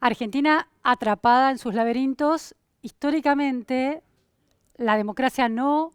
Argentina atrapada en sus laberintos. Históricamente, la democracia no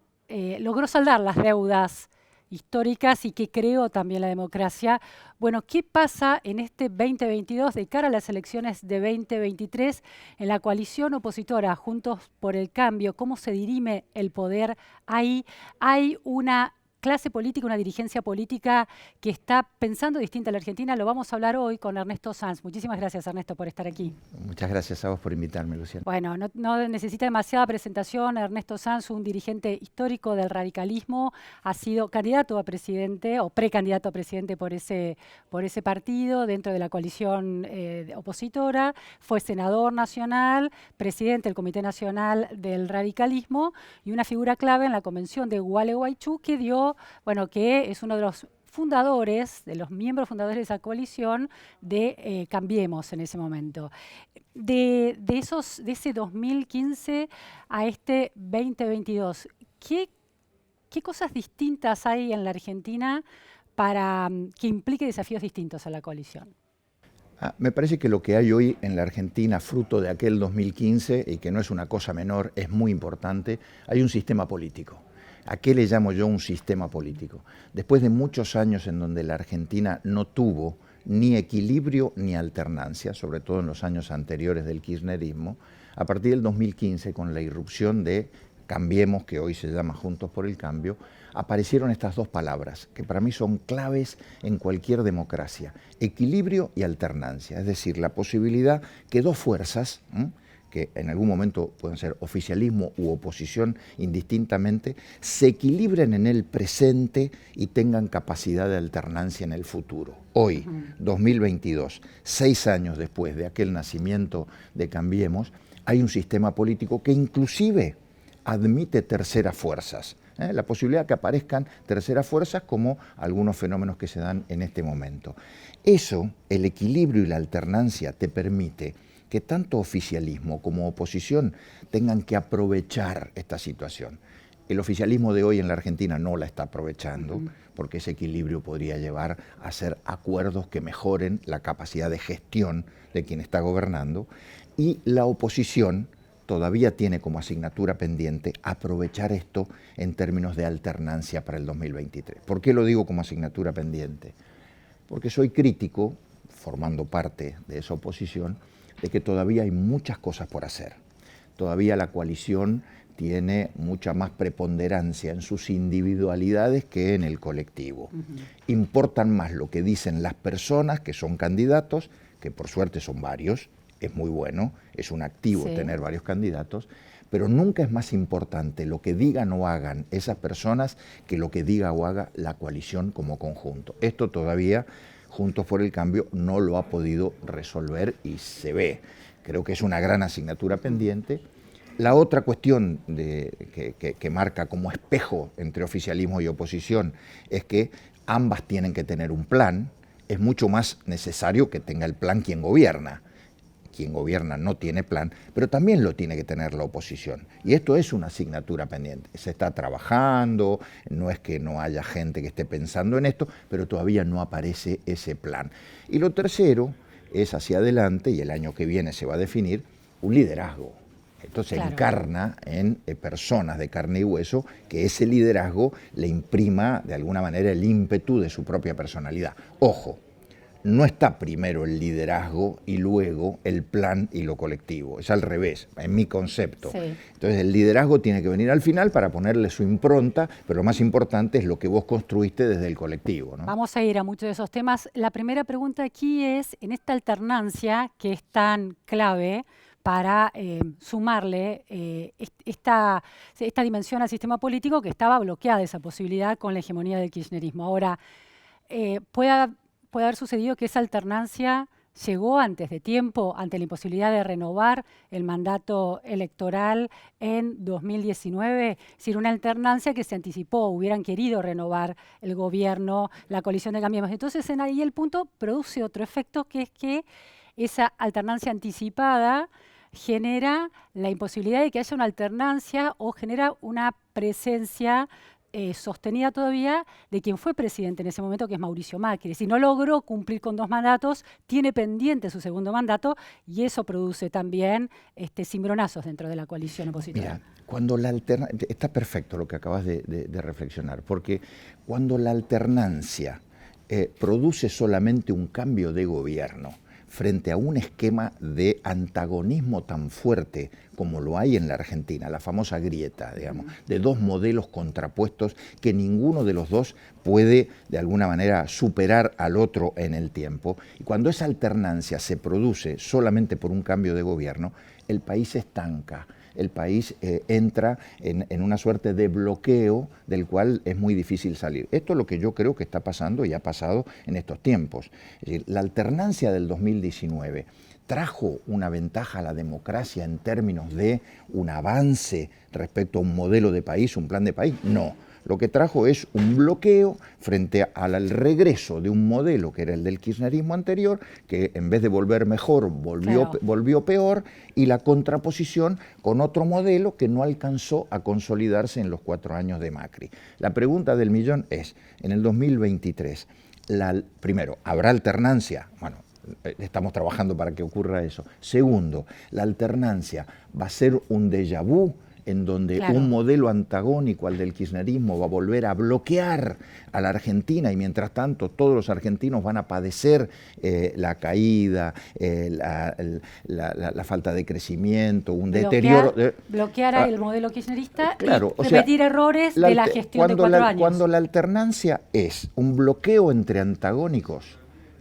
logró saldar las deudas históricas y que creó también la democracia. Bueno, ¿qué pasa en este 2022 de cara a las elecciones de 2023 en la coalición opositora Juntos por el Cambio? ¿Cómo se dirime el poder ahí? Hay una clase política, una dirigencia política que está pensando distinta a la Argentina. Lo vamos a hablar hoy con Ernesto Sanz. Muchísimas gracias, Ernesto, por estar aquí. Muchas gracias a vos por invitarme, Luciana. Bueno, no necesita demasiada presentación. Ernesto Sanz, un dirigente histórico del radicalismo, ha sido candidato a presidente o precandidato a presidente por ese partido dentro de la coalición opositora. Fue senador nacional, presidente del Comité Nacional del Radicalismo y una figura clave en la convención de Gualeguaychú que dio, bueno, que es uno de los fundadores, de los miembros fundadores de esa coalición de Cambiemos en ese momento. De ese 2015 a este 2022, ¿qué cosas distintas hay en la Argentina para que implique desafíos distintos a la coalición? Me parece que lo que hay hoy en la Argentina, fruto de aquel 2015, y que no es una cosa menor, es muy importante, hay un sistema político. ¿A qué le llamo yo un sistema político? Después de muchos años en donde la Argentina no tuvo ni equilibrio ni alternancia, sobre todo en los años anteriores del kirchnerismo, a partir del 2015, con la irrupción de Cambiemos, que hoy se llama Juntos por el Cambio, aparecieron estas dos palabras, que para mí son claves en cualquier democracia: equilibrio y alternancia, es decir, la posibilidad que dos fuerzas, que en algún momento pueden ser oficialismo u oposición indistintamente, se equilibren en el presente y tengan capacidad de alternancia en el futuro. Hoy, 2022, 6 años después de aquel nacimiento de Cambiemos, hay un sistema político que inclusive admite terceras fuerzas, la posibilidad de que aparezcan terceras fuerzas como algunos fenómenos que se dan en este momento. Eso, el equilibrio y la alternancia, te permite que tanto oficialismo como oposición tengan que aprovechar esta situación. El oficialismo de hoy en la Argentina no la está aprovechando, porque ese equilibrio podría llevar a hacer acuerdos que mejoren la capacidad de gestión de quien está gobernando, y la oposición todavía tiene como asignatura pendiente aprovechar esto en términos de alternancia para el 2023. ¿Por qué lo digo como asignatura pendiente? Porque soy crítico, formando parte de esa oposición, de que todavía hay muchas cosas por hacer. Todavía la coalición tiene mucha más preponderancia en sus individualidades que en el colectivo. Importan más lo que dicen las personas que son candidatos, que por suerte son varios, es muy bueno, es un activo tener varios candidatos, pero nunca es más importante lo que digan o hagan esas personas que lo que diga o haga la coalición como conjunto. Esto todavía Juntos por el Cambio no lo ha podido resolver y se ve. Creo que es una gran asignatura pendiente. La otra cuestión que marca como espejo entre oficialismo y oposición es que ambas tienen que tener un plan. Es mucho más necesario que tenga el plan quien gobierna. Quien gobierna no tiene plan, pero también lo tiene que tener la oposición. Y esto es una asignatura pendiente. Se está trabajando, no es que no haya gente que esté pensando en esto, pero todavía no aparece ese plan. Y lo tercero es hacia adelante, y el año que viene se va a definir, un liderazgo. Esto se encarna en personas de carne y hueso, que ese liderazgo le imprima de alguna manera el ímpetu de su propia personalidad. Ojo, no está primero el liderazgo y luego el plan y lo colectivo. Es al revés, en mi concepto. Entonces el liderazgo tiene que venir al final para ponerle su impronta, pero lo más importante es lo que vos construiste desde el colectivo, ¿no? Vamos a ir a muchos de esos temas. La primera pregunta aquí es, en esta alternancia que es tan clave para sumarle esta dimensión al sistema político, que estaba bloqueada esa posibilidad con la hegemonía del kirchnerismo. Ahora, puede haber sucedido que esa alternancia llegó antes de tiempo, ante la imposibilidad de renovar el mandato electoral en 2019, es decir, una alternancia que se anticipó, hubieran querido renovar el gobierno, la coalición de Cambiemos. Entonces, en ahí el punto produce otro efecto, que es que esa alternancia anticipada genera la imposibilidad de que haya una alternancia o genera una presencia sostenida todavía de quien fue presidente en ese momento, que es Mauricio Macri. Si no logró cumplir con 2 mandatos, tiene pendiente su segundo mandato y eso produce también cimbronazos dentro de la coalición opositora. Mira, cuando la está perfecto lo que acabas de reflexionar, porque cuando la alternancia produce solamente un cambio de gobierno frente a un esquema de antagonismo tan fuerte como lo hay en la Argentina, la famosa grieta, digamos, de dos modelos contrapuestos que ninguno de los dos puede de alguna manera superar al otro en el tiempo. Y cuando esa alternancia se produce solamente por un cambio de gobierno, el país se estanca. El país entra en una suerte de bloqueo del cual es muy difícil salir. Esto es lo que yo creo que está pasando y ha pasado en estos tiempos. Es decir, la alternancia del 2019 trajo una ventaja a la democracia en términos de un avance respecto a un modelo de país, un plan de país. No. Lo que trajo es un bloqueo frente al regreso de un modelo que era el del kirchnerismo anterior, que en vez de volver mejor, volvió peor, y la contraposición con otro modelo que no alcanzó a consolidarse en los 4 años de Macri. La pregunta del millón es, en el 2023, primero, ¿habrá alternancia? Bueno, estamos trabajando para que ocurra eso. Segundo, la alternancia va a ser un déjà vu, en donde un modelo antagónico al del kirchnerismo va a volver a bloquear a la Argentina y mientras tanto todos los argentinos van a padecer la caída, la falta de crecimiento, un deterioro. Bloquear el modelo kirchnerista y repetir errores de la gestión de 4 años. Cuando la alternancia es un bloqueo entre antagónicos,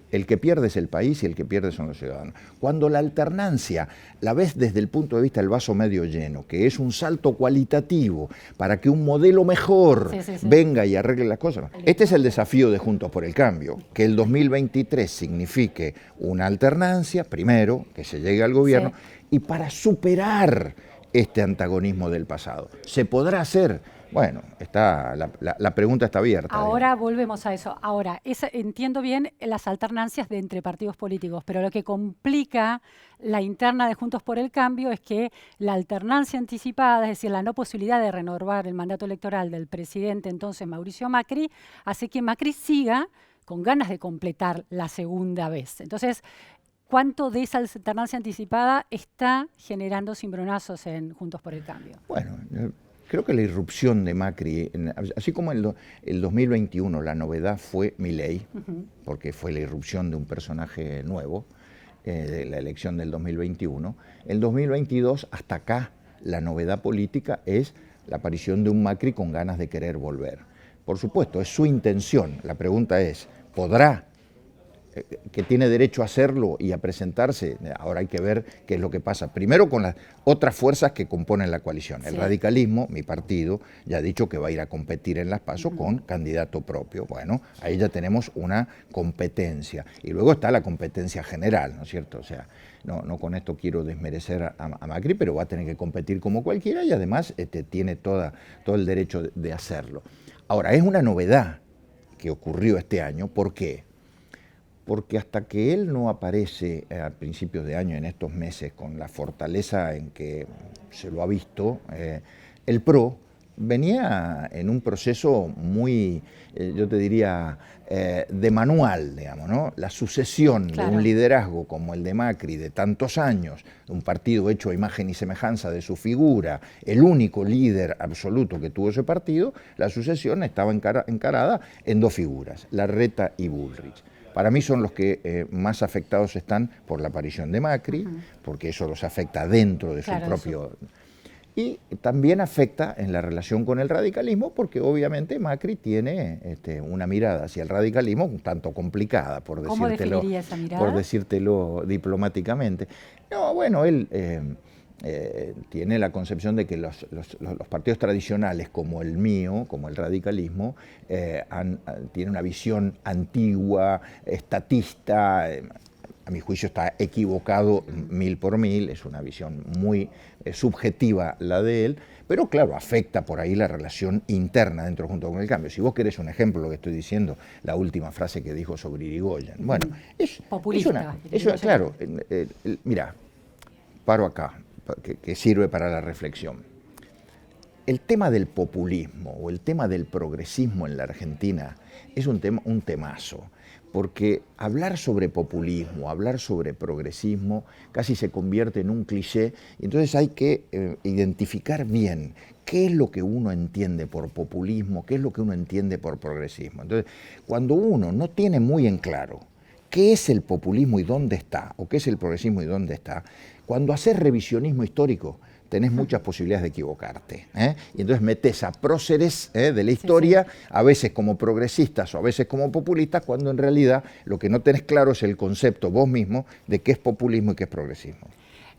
el que pierde es el país y el que pierde son los ciudadanos. Cuando la alternancia la ves desde el punto de vista del vaso medio lleno, que es un salto cualitativo para que un modelo mejor venga y arregle las cosas. Este es el desafío de Juntos por el Cambio, que el 2023 signifique una alternancia, primero, que se llegue al gobierno, y para superar este antagonismo del pasado. ¿Se podrá hacer? Bueno, la pregunta está abierta. Ahora volvemos a eso. Ahora, entiendo bien las alternancias de entre partidos políticos, pero lo que complica la interna de Juntos por el Cambio es que la alternancia anticipada, es decir, la no posibilidad de renovar el mandato electoral del presidente entonces Mauricio Macri, hace que Macri siga con ganas de completar la segunda vez. Entonces, ¿cuánto de esa alternancia anticipada está generando cimbronazos en Juntos por el Cambio? Bueno, creo que la irrupción de Macri, así como el 2021 la novedad fue Milei, porque fue la irrupción de un personaje nuevo, de la elección del 2021, el 2022 hasta acá la novedad política es la aparición de un Macri con ganas de querer volver. Por supuesto, es su intención. La pregunta es, ¿podrá? Que tiene derecho a hacerlo y a presentarse, ahora hay que ver qué es lo que pasa. Primero con las otras fuerzas que componen la coalición. El radicalismo, mi partido, ya ha dicho que va a ir a competir en las PASO con candidato propio. Bueno, ahí ya tenemos una competencia. Y luego está la competencia general, ¿no es cierto? O sea, no con esto quiero desmerecer a Macri, pero va a tener que competir como cualquiera y además tiene todo el derecho de hacerlo. Ahora, es una novedad que ocurrió este año. ¿Por qué? Porque hasta que él no aparece a principios de año, en estos meses, con la fortaleza en que se lo ha visto, el PRO venía en un proceso muy, yo te diría, de manual, digamos, ¿no? La sucesión de un liderazgo como el de Macri de tantos años, de un partido hecho a imagen y semejanza de su figura, el único líder absoluto que tuvo ese partido, la sucesión estaba encarada en 2 figuras, Larreta y Bullrich. Para mí son los que más afectados están por la aparición de Macri, porque eso los afecta dentro de su propio... Y también afecta en la relación con el radicalismo, decirlo, porque obviamente Macri tiene una mirada hacia el radicalismo un tanto complicada, por ¿Cómo definiría esa mirada? Por decírtelo diplomáticamente. No, bueno, él tiene la concepción de que los partidos tradicionales como el mío, como el radicalismo, tienen una visión antigua, estatista. A mi juicio está equivocado 1000 por 1000, es una visión muy subjetiva la de él, pero claro, afecta por ahí la relación interna dentro de Juntos por el Cambio. Si vos querés un ejemplo de lo que estoy diciendo, la última frase que dijo sobre Irigoyen. Bueno, populista. Claro, mira, paro acá, que sirve para la reflexión. el tema del populismo o el tema del progresismo en la Argentina es un temazo, porque hablar sobre populismo, hablar sobre progresismo casi se convierte en un cliché, y entonces hay que identificar bien qué es lo que uno entiende por populismo, qué es lo que uno entiende por progresismo. Entonces, cuando uno no tiene muy en claro qué es el populismo y dónde está, o qué es el progresismo y dónde está, cuando haces revisionismo histórico, tenés muchas posibilidades de equivocarte. Y entonces metés a próceres de la historia, sí, sí, a veces como progresistas o a veces como populistas, cuando en realidad lo que no tenés claro es el concepto vos mismo de qué es populismo y qué es progresismo.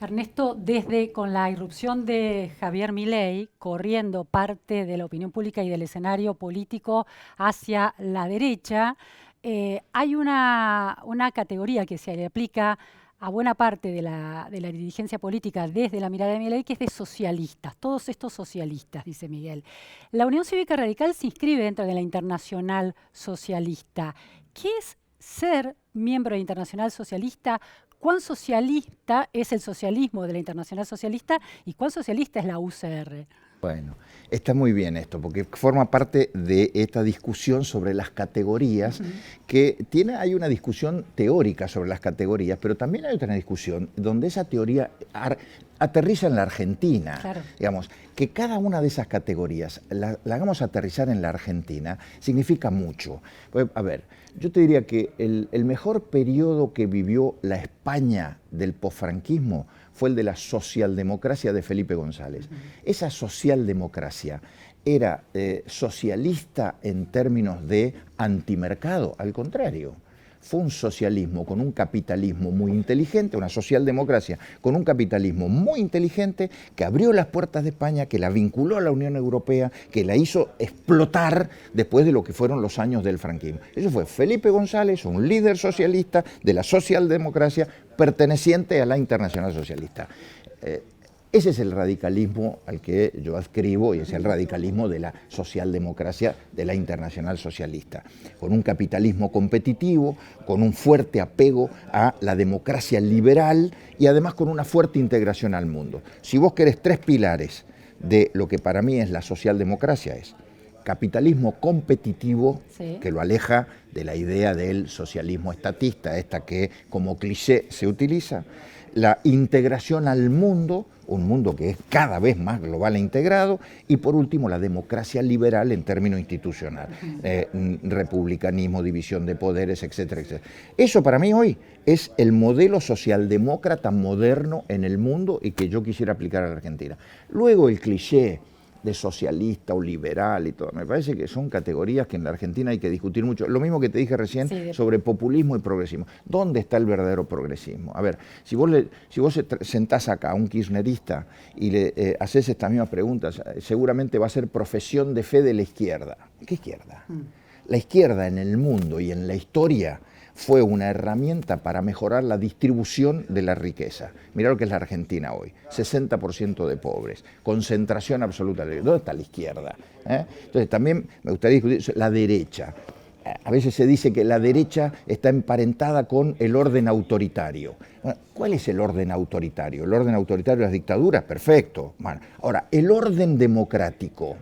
Ernesto, desde con la irrupción de Javier Milei, corriendo parte de la opinión pública y del escenario político hacia la derecha, hay una categoría que se le aplica a buena parte de la dirigencia política desde la mirada de Milei, que es de socialistas, todos estos socialistas, dice Miguel. La Unión Cívica Radical se inscribe dentro de la Internacional Socialista. ¿Qué es ser miembro de la Internacional Socialista? ¿Cuán socialista es el socialismo de la Internacional Socialista y cuán socialista es la UCR? Bueno, está muy bien esto, porque forma parte de esta discusión sobre las categorías, que hay una discusión teórica sobre las categorías, pero también hay otra discusión donde esa teoría aterriza en la Argentina. Claro. Digamos, que cada una de esas categorías la hagamos aterrizar en la Argentina significa mucho. Pues, a ver, yo te diría que el mejor periodo que vivió la España del posfranquismo fue el de la socialdemocracia de Felipe González. Esa socialdemocracia era socialista en términos de antimercado, al contrario. Fue un socialismo con un capitalismo muy inteligente, una socialdemocracia con un capitalismo muy inteligente que abrió las puertas de España, que la vinculó a la Unión Europea, que la hizo explotar después de lo que fueron los años del franquismo. Eso fue Felipe González, un líder socialista de la socialdemocracia perteneciente a la Internacional Socialista. Ese es el radicalismo al que yo adscribo y es el radicalismo de la socialdemocracia de la Internacional Socialista, con un capitalismo competitivo, con un fuerte apego a la democracia liberal y además con una fuerte integración al mundo. Si vos querés tres pilares de lo que para mí es la socialdemocracia, es capitalismo competitivo, sí, que lo aleja de la idea del socialismo estatista, esta que como cliché se utiliza, la integración al mundo, un mundo que es cada vez más global e integrado, y por último la democracia liberal en términos institucional, republicanismo, división de poderes, etcétera, etcétera. Eso para mí hoy es el modelo socialdemócrata moderno en el mundo y que yo quisiera aplicar a la Argentina. Luego el cliché de socialista o liberal y todo. Me parece que son categorías que en la Argentina hay que discutir mucho. Lo mismo que te dije recién, sí, sobre populismo y progresismo. ¿Dónde está el verdadero progresismo? A ver, si vos sentás acá a un kirchnerista y le haces estas mismas preguntas, seguramente va a ser profesión de fe de la izquierda. ¿Qué izquierda? La izquierda en el mundo y en la historia fue una herramienta para mejorar la distribución de la riqueza. Mirá lo que es la Argentina hoy, 60% de pobres, concentración absoluta. ¿Dónde está la izquierda? Entonces también me gustaría discutir la derecha. A veces se dice que la derecha está emparentada con el orden autoritario. Bueno, ¿cuál es el orden autoritario? ¿El orden autoritario de las dictaduras? Perfecto. Bueno, ahora, el orden democrático,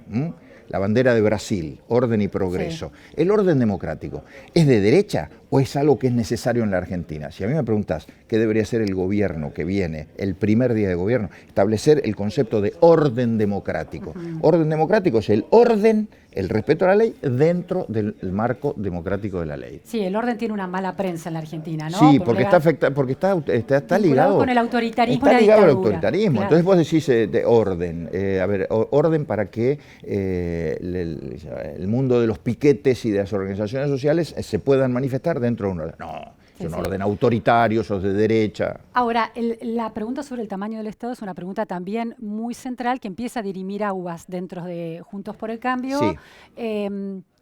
la bandera de Brasil, orden y progreso. Sí. ¿El orden democrático es de derecha o es algo que es necesario en la Argentina? Si a mí me preguntás qué debería ser el gobierno que viene, el primer día de gobierno, establecer el concepto de orden democrático. Orden democrático es el orden, el respeto a la ley dentro del marco democrático de la ley. Sí, el orden tiene una mala prensa en la Argentina, ¿no? Sí, porque está ligado con el autoritarismo. Está ligado al autoritarismo. Claro. Entonces vos decís de orden. A ver, orden para que el mundo de los piquetes y de las organizaciones sociales se puedan manifestar dentro de un orden. No, es un orden autoritario, sos de derecha. Ahora, la pregunta sobre el tamaño del Estado es una pregunta también muy central que empieza a dirimir aguas dentro de Juntos por el Cambio. Sí.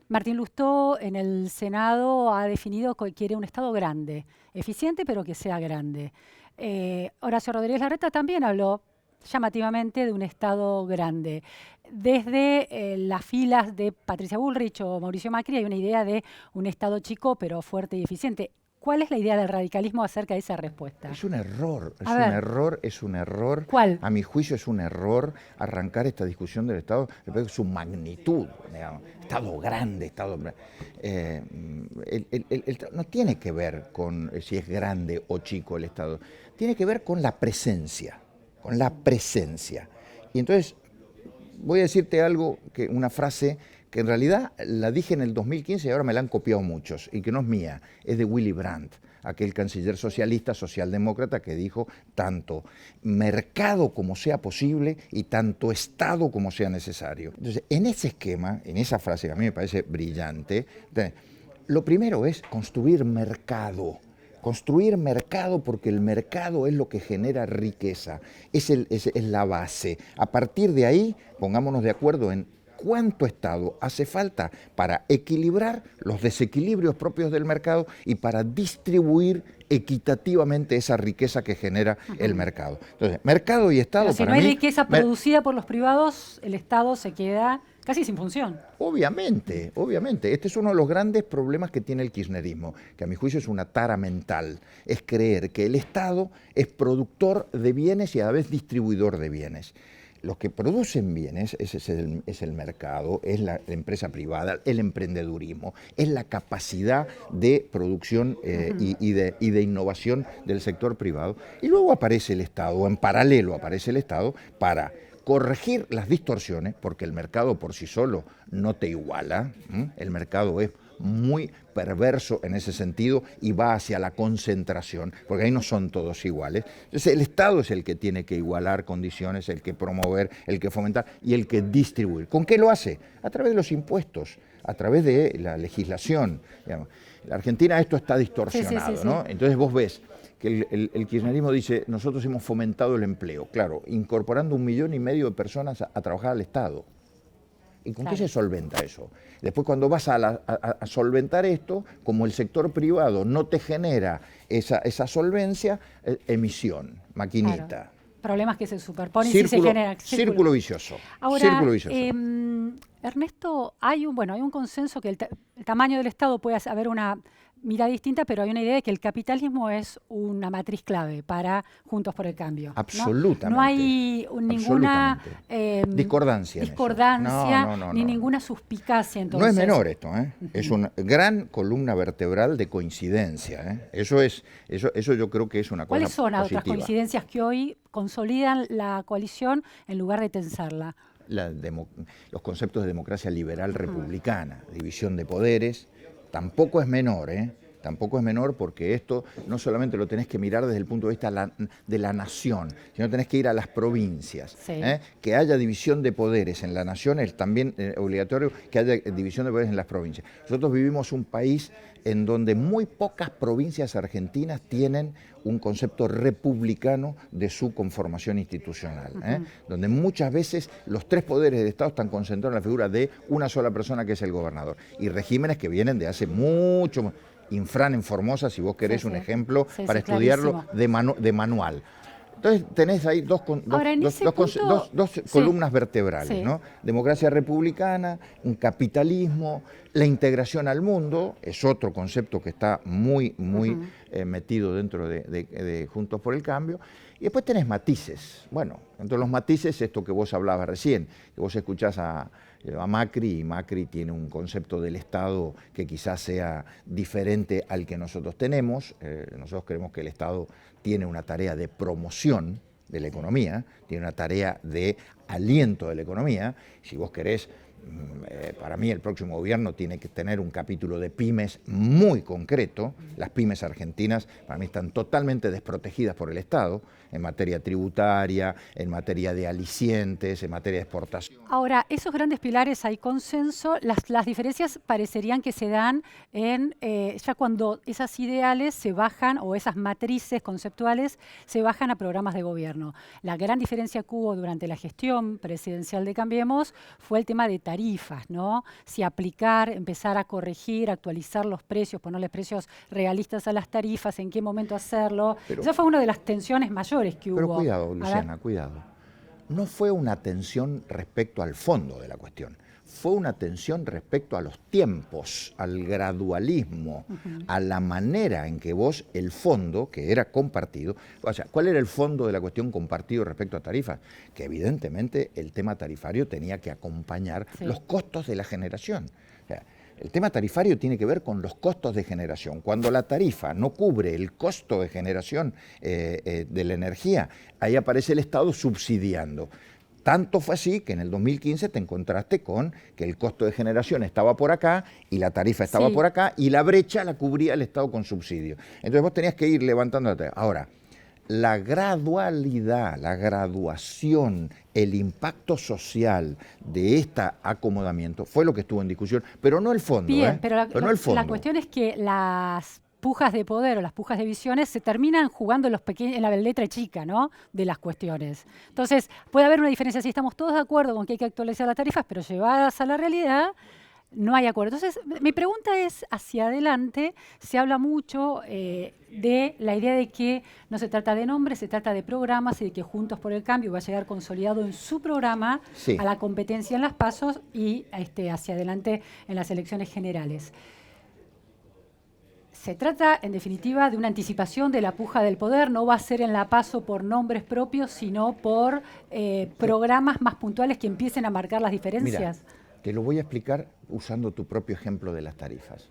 Martín Lustó en el Senado ha definido que quiere un Estado grande, eficiente pero que sea grande. Horacio Rodríguez Larreta también habló llamativamente de un Estado grande. Desde las filas de Patricia Bullrich o Mauricio Macri hay una idea de un Estado chico pero fuerte y eficiente. ¿Cuál es la idea del radicalismo acerca de esa respuesta? Es un error, es un error. ¿Cuál? A mi juicio es un error arrancar esta discusión del Estado respecto de su magnitud, digamos. Estado grande, Estado... no tiene que ver con si es grande o chico el Estado, tiene que ver con la presencia, Y entonces, voy a decirte algo, una frase que en realidad la dije en el 2015 y ahora me la han copiado muchos, y que no es mía, es de Willy Brandt, aquel canciller socialista, socialdemócrata, que dijo tanto mercado como sea posible y tanto Estado como sea necesario. Entonces, en ese esquema, en esa frase que a mí me parece brillante, lo primero es construir mercado. Construir mercado, porque el mercado es lo que genera riqueza, es la base. A partir de ahí, pongámonos de acuerdo en cuánto Estado hace falta para equilibrar los desequilibrios propios del mercado y para distribuir equitativamente esa riqueza que genera el mercado. Entonces, mercado y Estado, pero si para no hay mí, riqueza producida por los privados, el Estado se queda casi sin función. Obviamente. Este es uno de los grandes problemas que tiene el kirchnerismo, que a mi juicio es una tara mental, es creer que el Estado es productor de bienes y a la vez distribuidor de bienes. Los que producen bienes es el mercado, es la empresa privada, el emprendedurismo, es la capacidad de producción y de innovación del sector privado. Y luego aparece el Estado, o en paralelo aparece el Estado, para corregir las distorsiones, porque el mercado por sí solo no te iguala, el mercado es muy perverso en ese sentido y va hacia la concentración, porque ahí no son todos iguales. Entonces el Estado es el que tiene que igualar condiciones, el que promover, el que fomentar y el que distribuir. ¿Con qué lo hace? A través de los impuestos, a través de la legislación. Digamos. En la Argentina esto está distorsionado, sí. ¿No? Entonces vos ves que el kirchnerismo dice, nosotros hemos fomentado el empleo, claro, incorporando 1,5 millones de personas a trabajar al Estado. ¿Y con qué se solventa eso? Después, cuando vas a solventar esto, como el sector privado no te genera esa solvencia, emisión, maquinita. Claro. Problemas que se superponen y se generan. Círculo vicioso. Ahora, círculo vicioso. Ernesto, hay un consenso que el tamaño del Estado puede haber una mirada distinta, pero hay una idea de que el capitalismo es una matriz clave para Juntos por el Cambio. Absolutamente. No hay ninguna discordancia, ni ninguna suspicacia. Entonces. No es menor esto, es una gran columna vertebral de coincidencia. Eso yo creo que es una cosa ¿Cuáles son positiva. otras coincidencias que hoy consolidan la coalición en lugar de tensarla? Los conceptos de democracia liberal republicana, división de poderes. Tampoco es menor, Tampoco es menor, porque esto no solamente lo tenés que mirar desde el punto de vista de la nación, sino tenés que ir a las provincias. Sí. Que haya división de poderes en la nación es también obligatorio que haya división de poderes en las provincias. Nosotros vivimos un país en donde muy pocas provincias argentinas tienen un concepto republicano de su conformación institucional, donde muchas veces los 3 poderes del Estado están concentrados en la figura de una sola persona, que es el gobernador, y regímenes que vienen de hace mucho. Infran en Formosa, si vos querés un ejemplo para estudiarlo de manual. Entonces tenés ahí dos columnas vertebrales, ¿no? Democracia republicana, un capitalismo, la integración al mundo, es otro concepto que está muy metido dentro de Juntos por el Cambio. Y después tenés matices. Bueno, entre los matices, esto que vos hablabas recién, que vos escuchás a Macri, y Macri tiene un concepto del Estado que quizás sea diferente al que nosotros tenemos. Nosotros creemos que el Estado tiene una tarea de promoción de la economía, tiene una tarea de aliento de la economía. Si vos querés, para mí el próximo gobierno tiene que tener un capítulo de pymes muy concreto. Las pymes argentinas para mí están totalmente desprotegidas por el Estado en materia tributaria, en materia de alicientes, en materia de exportación. Ahora, esos grandes pilares hay consenso, las diferencias parecerían que se dan en ya cuando esas ideales se bajan, o esas matrices conceptuales se bajan a programas de gobierno. La gran diferencia que hubo durante la gestión presidencial de Cambiemos fue el tema de tarifas, ¿no? Si aplicar, empezar a corregir, actualizar los precios, ponerles precios realistas a las tarifas, en qué momento hacerlo. Esa fue una de las tensiones mayores que hubo. Pero cuidado, Luciana, cuidado. No fue una tensión respecto al fondo de la cuestión. fue una tensión respecto a los tiempos, al gradualismo, a la manera en que vos, el fondo, que era compartido, o sea, ¿cuál era el fondo de la cuestión compartido respecto a tarifas? Que evidentemente el tema tarifario tenía que acompañar los costos de la generación. O sea, el tema tarifario tiene que ver con los costos de generación. Cuando la tarifa no cubre el costo de generación de la energía, ahí aparece el Estado subsidiando. Tanto fue así que en el 2015 te encontraste con que el costo de generación estaba por acá y la tarifa estaba por acá y la brecha la cubría el Estado con subsidio. Entonces vos tenías que ir levantando la tarifa. Ahora, la gradualidad, la graduación, el impacto social de este acomodamiento fue lo que estuvo en discusión, pero no el fondo. Bien, pero no el fondo. La cuestión es que las pujas de poder o las pujas de visiones se terminan jugando en la letra chica, ¿no?, de las cuestiones. Entonces, puede haber una diferencia si estamos todos de acuerdo con que hay que actualizar las tarifas, pero llevadas a la realidad no hay acuerdo. Entonces, mi pregunta es, hacia adelante, se habla mucho de la idea de que no se trata de nombres, se trata de programas y de que Juntos por el Cambio va a llegar consolidado en su programa a la competencia en las PASO y hacia adelante en las elecciones generales. Se trata, en definitiva, de una anticipación de la puja del poder. No va a ser en la PASO por nombres propios, sino por programas más puntuales que empiecen a marcar las diferencias. Mira, te lo voy a explicar usando tu propio ejemplo de las tarifas.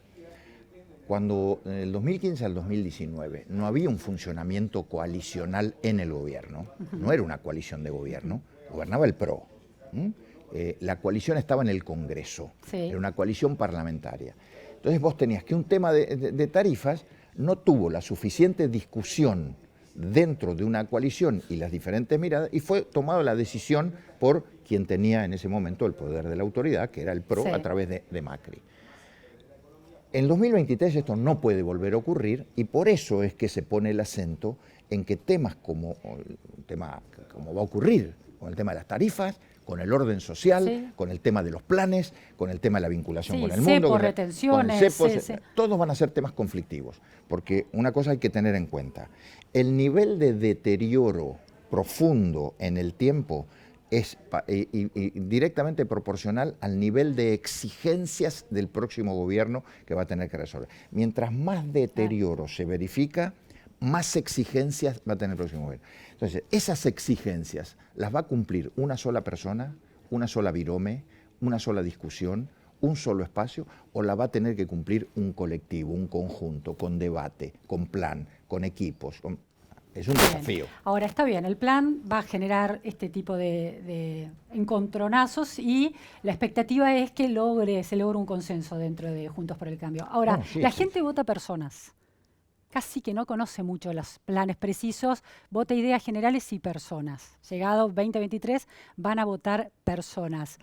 Cuando en el 2015 al 2019 no había un funcionamiento coalicional en el gobierno, no era una coalición de gobierno, gobernaba el PRO. La coalición estaba en el Congreso, era una coalición parlamentaria. Entonces vos tenías que un tema de tarifas no tuvo la suficiente discusión dentro de una coalición y las diferentes miradas, y fue tomada la decisión por quien tenía en ese momento el poder de la autoridad, que era el PRO, a través de Macri. En 2023 esto no puede volver a ocurrir y por eso es que se pone el acento en que temas como va a ocurrir con el tema de las tarifas, con el orden social, con el tema de los planes, con el tema de la vinculación con el mundo, con retenciones, el CEPO, todos van a ser temas conflictivos, porque una cosa hay que tener en cuenta, el nivel de deterioro profundo en el tiempo es directamente proporcional al nivel de exigencias del próximo gobierno que va a tener que resolver. Mientras más deterioro se verifica, más exigencias va a tener el próximo gobierno. Entonces, esas exigencias las va a cumplir una sola persona, una sola virome, una sola discusión, un solo espacio, o la va a tener que cumplir un colectivo, un conjunto, con debate, con plan, con equipos. Es un desafío. Ahora, está bien, el plan va a generar este tipo de encontronazos y la expectativa es que se logre un consenso dentro de Juntos por el Cambio. Ahora, la gente vota personas. Casi que no conoce mucho los planes precisos, vota ideas generales y personas. Llegado 2023 van a votar personas.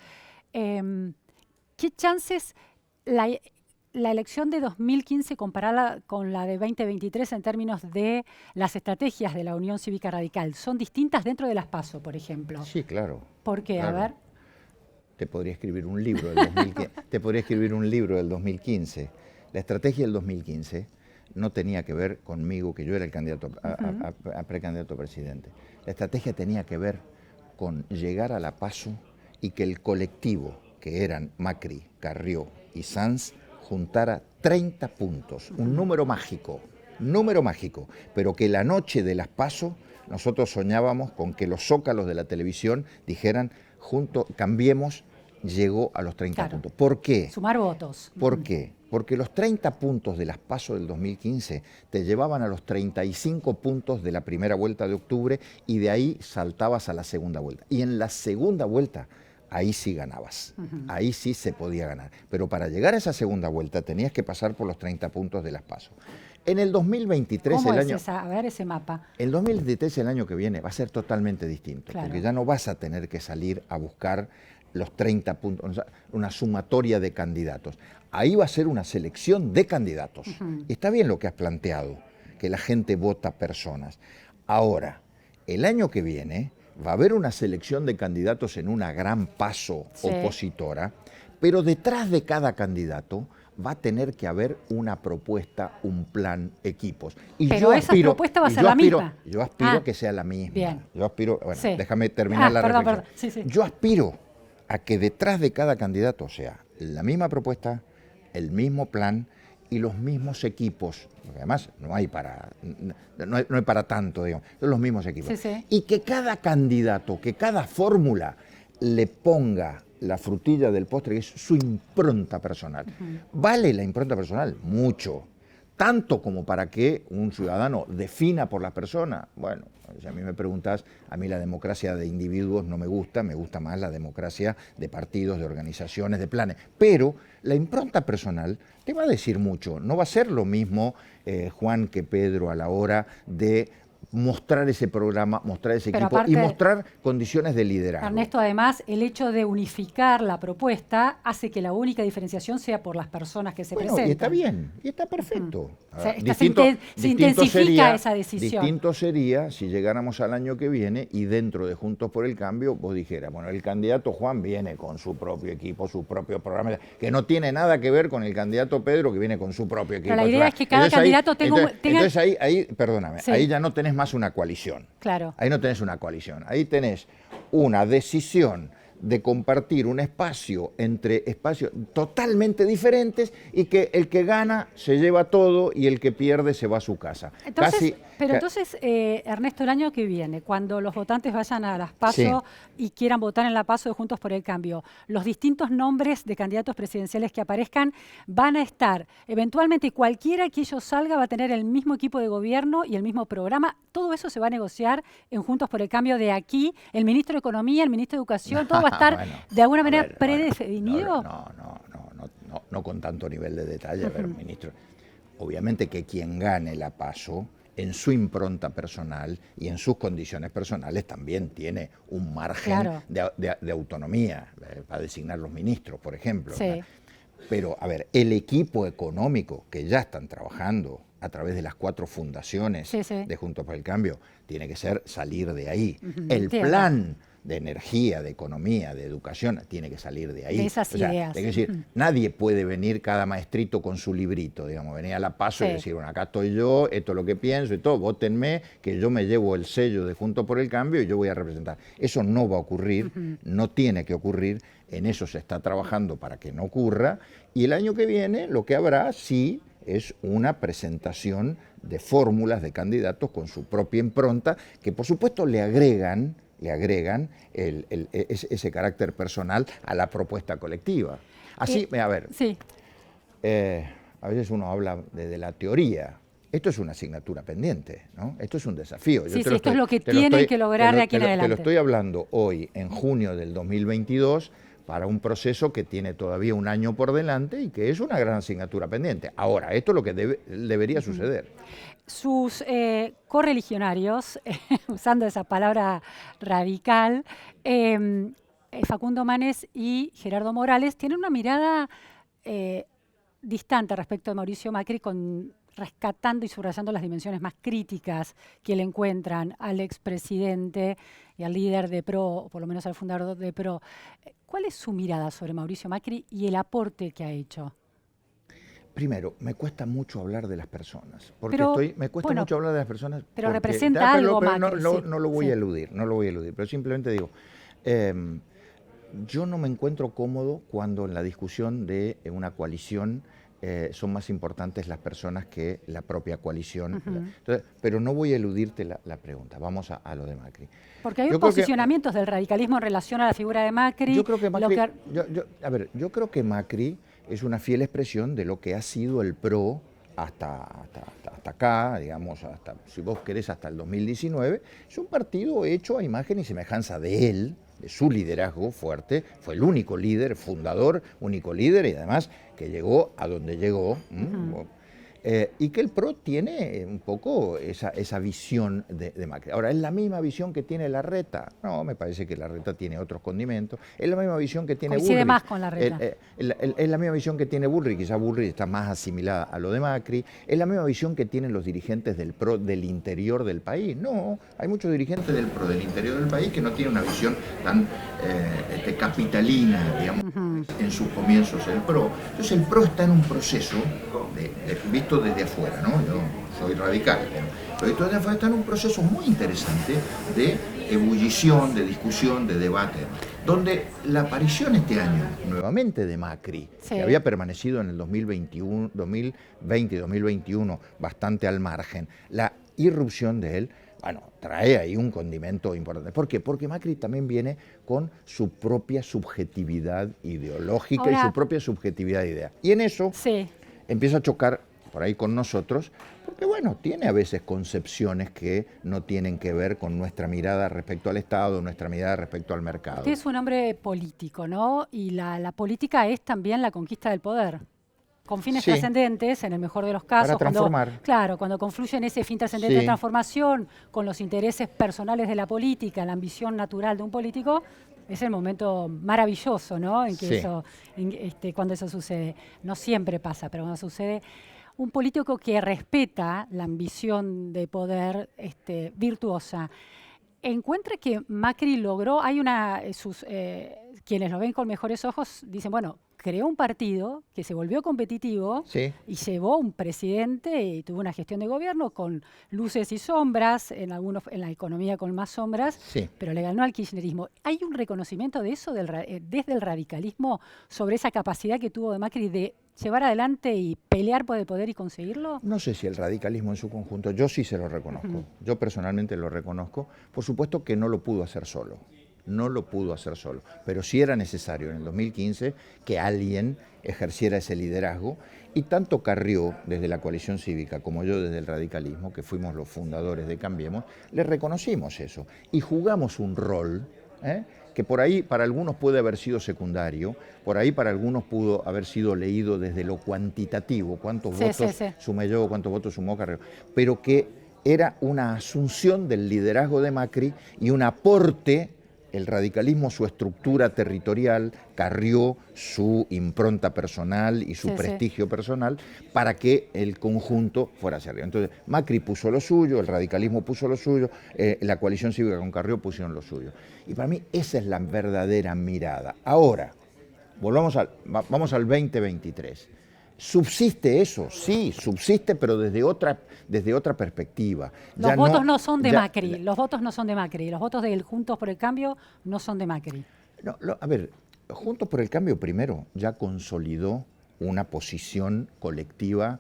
¿Qué chances la elección de 2015 comparada con la de 2023 en términos de las estrategias de la Unión Cívica Radical son distintas dentro de las PASO, por ejemplo? Sí, claro. ¿Por qué? Claro. A ver. Te podría escribir un libro del 2015. Te podría escribir un libro del 2015. La estrategia del 2015 no tenía que ver conmigo, que yo era el candidato a precandidato a presidente. La estrategia tenía que ver con llegar a la PASO y que el colectivo, que eran Macri, Carrió y Sanz, juntara 30 puntos, un número mágico, pero que la noche de las PASO nosotros soñábamos con que los zócalos de la televisión dijeran, cambiemos, llegó a los 30 puntos. ¿Por qué? Sumar votos. ¿Por qué? Porque los 30 puntos de las PASO del 2015 te llevaban a los 35 puntos de la primera vuelta de octubre y de ahí saltabas a la segunda vuelta. Y en la segunda vuelta, ahí sí ganabas, ahí sí se podía ganar. Pero para llegar a esa segunda vuelta tenías que pasar por los 30 puntos de las PASO. En el 2023, ¿Cómo es a ver ese mapa? El 2023, el año que viene, va a ser totalmente distinto, porque ya no vas a tener que salir a buscar los 30 puntos, una sumatoria de candidatos. Ahí va a ser una selección de candidatos. Está bien lo que has planteado, que la gente vota personas. Ahora, el año que viene va a haber una selección de candidatos en una gran PASO opositora, pero detrás de cada candidato va a tener que haber una propuesta, un plan, equipos. Y pero esa propuesta va a ser la misma. Yo aspiro que sea la misma. Bien. Yo aspiro, déjame terminar la reflexión. Perdón. Sí. Yo aspiro a que detrás de cada candidato sea la misma propuesta, el mismo plan y los mismos equipos, porque además no hay para tanto, digamos, son los mismos equipos. Y que cada candidato, que cada fórmula le ponga la frutilla del postre, que es su impronta personal. ¿Vale la impronta personal? Mucho. Tanto como para que un ciudadano defina por la persona. Bueno, si a mí me preguntas, a mí la democracia de individuos no me gusta más la democracia de partidos, de organizaciones, de planes. Pero la impronta personal te va a decir mucho. No va a ser lo mismo, Juan, que Pedro a la hora de mostrar ese programa, mostrar ese equipo aparte, y mostrar condiciones de liderazgo. Ernesto, además, el hecho de unificar la propuesta hace que la única diferenciación sea por las personas que se presentan. Y está bien, y está perfecto. O sea, se intensifica esa decisión. Distinto sería si llegáramos al año que viene y dentro de Juntos por el Cambio vos dijeras, bueno, el candidato Juan viene con su propio equipo, su propio programa, que no tiene nada que ver con el candidato Pedro que viene con su propio equipo. Pero la idea es que cada candidato tenga... Entonces ahí, perdóname, ahí ya no tenés más una coalición. Claro. Ahí no tenés una coalición, ahí tenés una decisión de compartir un espacio entre espacios totalmente diferentes y que el que gana se lleva todo y el que pierde se va a su casa. Entonces, entonces, Ernesto, el año que viene, cuando los votantes vayan a las PASO y quieran votar en la PASO de Juntos por el Cambio, los distintos nombres de candidatos presidenciales que aparezcan van a estar, eventualmente cualquiera que ellos salga va a tener el mismo equipo de gobierno y el mismo programa. Todo eso se va a negociar en Juntos por el Cambio de aquí, el ministro de Economía, el ministro de Educación, todo va a estar de alguna manera predefinido. No con tanto nivel de detalle, pero ministro, obviamente que quien gane la PASO en su impronta personal y en sus condiciones personales también tiene un margen de autonomía para designar los ministros, por ejemplo. Sí. Pero, a ver, el equipo económico que ya están trabajando a través de las 4 fundaciones de Juntos por el Cambio, tiene que ser salir de ahí. El plan de energía, de economía, de educación, tiene que salir de ahí. De esas ideas. Es decir, nadie puede venir cada maestrito con su librito, digamos, venir a la PASO y decir, bueno, acá estoy yo, esto es lo que pienso y todo, vótenme, que yo me llevo el sello de Juntos por el Cambio y yo voy a representar. Eso no va a ocurrir, no tiene que ocurrir, en eso se está trabajando para que no ocurra, y el año que viene lo que habrá, sí, es una presentación de fórmulas de candidatos con su propia impronta, que por supuesto le agregan ese carácter personal a la propuesta colectiva. Así, a ver, a veces uno habla de la teoría. Esto es una asignatura pendiente, ¿no? Esto es un desafío. Esto es lo que tienen que lograr de aquí en adelante. Te lo estoy hablando hoy, en junio del 2022, para un proceso que tiene todavía un año por delante y que es una gran asignatura pendiente. Ahora, esto es lo que debería suceder. Sus correligionarios, usando esa palabra radical, Facundo Manes y Gerardo Morales, tienen una mirada distante respecto a Mauricio Macri, rescatando y subrayando las dimensiones más críticas que le encuentran al expresidente y al líder de PRO, o por lo menos al fundador de PRO. ¿Cuál es su mirada sobre Mauricio Macri y el aporte que ha hecho? Primero, me cuesta mucho hablar de las personas, porque me cuesta mucho hablar de las personas. Pero representa algo, Macri. No lo voy a eludir, pero simplemente digo, yo no me encuentro cómodo cuando en la discusión de una coalición son más importantes las personas que la propia coalición. Entonces, pero no voy a eludirte la pregunta, vamos a lo de Macri. Porque hay posicionamientos del radicalismo en relación a la figura de Macri. Yo creo que Macri, yo creo que Macri es una fiel expresión de lo que ha sido el PRO hasta acá, digamos, si vos querés, hasta el 2019. Es un partido hecho a imagen y semejanza de él, de su liderazgo fuerte. Fue el único líder, fundador, único líder, y además que llegó a donde llegó. Y que el PRO tiene un poco esa visión de Macri. Ahora, ¿es la misma visión que tiene Larreta? No, me parece que Larreta tiene otros condimentos. Es la misma visión que tiene Bullrich. Coincide más con Larreta. Es la misma visión que tiene Bullrich, quizá Bullrich está más asimilada a lo de Macri. Es la misma visión que tienen los dirigentes del PRO del interior del país. No, hay muchos dirigentes del PRO del interior del país que no tienen una visión tan capitalina, digamos, en sus comienzos el PRO. Entonces el PRO está en un proceso, visto desde afuera, ¿no? Yo soy radical, pero desde afuera está en un proceso muy interesante de ebullición, de discusión, de debate, donde la aparición este año, nuevamente de Macri, Sí. que había permanecido en el 2021, 2020 y 2021 bastante al margen, la irrupción de él, bueno, trae ahí un condimento importante. ¿Por qué? Porque Macri también viene con su propia subjetividad ideológica y Ahora, su propia subjetividad de idea. Y en eso sí. empieza a chocar por ahí con nosotros, porque bueno, tiene a veces concepciones que no tienen que ver con nuestra mirada respecto al Estado, nuestra mirada respecto al mercado. Usted es un hombre político, ¿no? Y la política es también la conquista del poder, con fines Sí. trascendentes, en el mejor de los casos. Para transformar. Claro, cuando confluyen ese fin trascendente de Sí. transformación con los intereses personales de la política, la ambición natural de un político, es el momento maravilloso, ¿no? En que Sí. eso, cuando eso sucede. No siempre pasa, pero cuando sucede, un político que respeta la ambición de poder virtuosa, encuentra que Macri logró, hay quienes lo ven con mejores ojos dicen, bueno, creó un partido que se volvió competitivo Sí. y llevó un presidente y tuvo una gestión de gobierno con luces y sombras, en la economía con más sombras, Sí. pero le ganó al kirchnerismo. ¿Hay un reconocimiento de eso desde el radicalismo sobre esa capacidad que tuvo de Macri de llevar adelante y pelear por el poder y conseguirlo? No sé si el radicalismo en su conjunto, yo sí se lo reconozco, yo personalmente lo reconozco, por supuesto que no lo pudo hacer solo, no lo pudo hacer solo, pero sí era necesario en el 2015 que alguien ejerciera ese liderazgo y tanto Carrió desde la coalición cívica como yo desde el radicalismo, que fuimos los fundadores de Cambiemos, le reconocimos eso y jugamos un rol, que por ahí para algunos puede haber sido secundario, por ahí para algunos pudo haber sido leído desde lo cuantitativo, cuántos votos sumé yo, cuántos votos sumó Carrió, pero que era una asunción del liderazgo de Macri y un aporte, el radicalismo su estructura territorial, Carrió su impronta personal y su prestigio personal para que el conjunto fuera hacia arriba. Entonces Macri puso lo suyo, el radicalismo puso lo suyo, la coalición cívica con Carrió pusieron lo suyo. Y para mí esa es la verdadera mirada. Ahora, vamos al 2023. ¿Subsiste eso? Sí, subsiste, pero desde otra perspectiva. Los votos no son de Macri, los votos no son de Macri, los votos del Juntos por el Cambio no son de Macri. No, a ver, Juntos por el Cambio primero ya consolidó una posición colectiva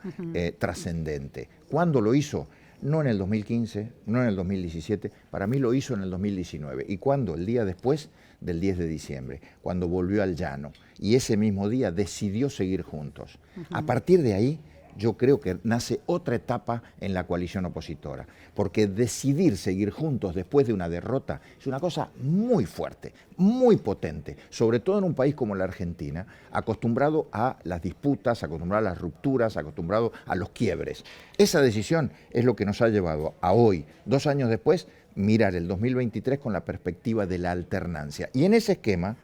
trascendente. ¿Cuándo lo hizo? No en el 2015, no en el 2017, para mí lo hizo en el 2019. ¿Y cuándo? El día después del 10 de diciembre, cuando volvió al llano. Y ese mismo día decidió seguir juntos. A partir de ahí, yo creo que nace otra etapa en la coalición opositora, porque decidir seguir juntos después de una derrota es una cosa muy fuerte, muy potente, sobre todo en un país como la Argentina, acostumbrado a las disputas, acostumbrado a las rupturas, acostumbrado a los quiebres. Esa decisión es lo que nos ha llevado a hoy, 2 años después, mirar el 2023 con la perspectiva de la alternancia. Y en ese esquema,